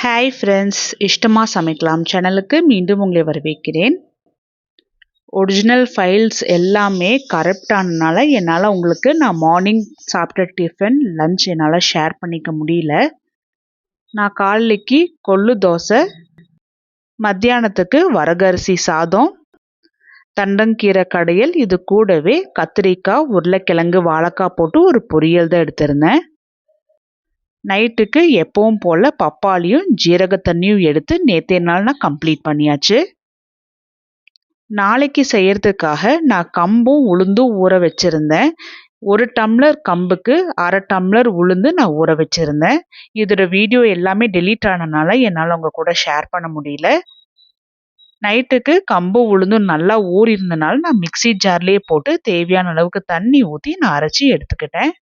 Hi friends, இஷ்டமா சமைக்கலாம் சேனலுக்கு மீண்டும் உங்களை வரவேற்கிறேன். ஒரிஜினல் ஃபைல்ஸ் எல்லாமே கரெக்ட் ஆனதுனால என்னால் உங்களுக்கு நான் மார்னிங் சாப்பிட்ட டிஃபன் லஞ்ச் என்னால் ஷேர் பண்ணிக்க முடியல. நான் காலைக்கு கொள்ளு தோசை, மத்தியானத்துக்கு வரகரிசி சாதம், தண்டங்கீரை கடையல், இது கூடவே கத்திரிக்காய், உருளைக்கிழங்கு, வாழைக்காய் போட்டு ஒரு பொரியல் தான் எடுத்திருந்தேன். நைட்டுக்கு எப்பவும் போல் பப்பாளியும் ஜீரக தண்ணியும் எடுத்து நேற்றைய நாள் நான் கம்ப்ளீட் பண்ணியாச்சு. நாளைக்கு செய்கிறதுக்காக நான் கம்பும் உளுந்தும் ஊற வச்சுருந்தேன். 1 டம்ளர் கம்புக்கு 1/2 டம்ளர் உளுந்து நான் ஊற வச்சுருந்தேன். இதோட வீடியோ எல்லாமே டெலீட் ஆனதுனால என்னால் உங்கள் கூட ஷேர் பண்ண முடியல. நைட்டுக்கு கம்பு உளுந்தும் நல்லா ஊறி இருந்தனால நான் மிக்ஸி ஜார்லேயே போட்டு தேவையான அளவுக்கு தண்ணி ஊற்றி நான் அரைச்சி எடுத்துக்கிட்டேன்.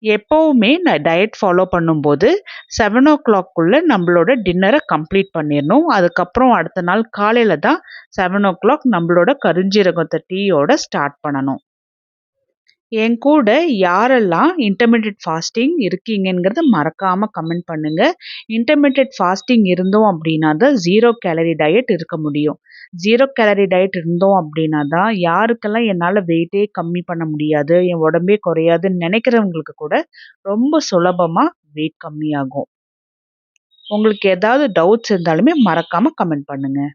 எப்போவுமே நான் டயட் ஃபாலோ பண்ணும்போது 7 o'clock நம்மளோட டின்னரை கம்ப்ளீட் பண்ணிடணும். அதுக்கப்புறம் அடுத்த நாள் காலையில் தான் 7 o'clock நம்மளோட கருஞ்சீரகத்தை டீயோட ஸ்டார்ட் பண்ணணும். என் கூட யாரெல்லாம் இன்டர்மீடியட் ஃபாஸ்டிங் இருக்கீங்கங்கிறத மறக்காமல் கமெண்ட் பண்ணுங்கள். இன்டர்மீடியட் ஃபாஸ்டிங் இருந்தோம் அப்படின்னா தான் 0 கேலரி டயட் இருக்க முடியும். 0 கேலரி டயட் இருந்தோம் அப்படின்னா தான் யாருக்கெல்லாம் என்னால் வெயிட்டே கம்மி பண்ண முடியாது, என் உடம்பே குறையாதுன்னு நினைக்கிறவங்களுக்கு கூட ரொம்ப சுலபமாக வெயிட் கம்மியாகும். உங்களுக்கு ஏதாவது டவுட்ஸ் இருந்தாலுமே மறக்காமல் கமெண்ட் பண்ணுங்கள்.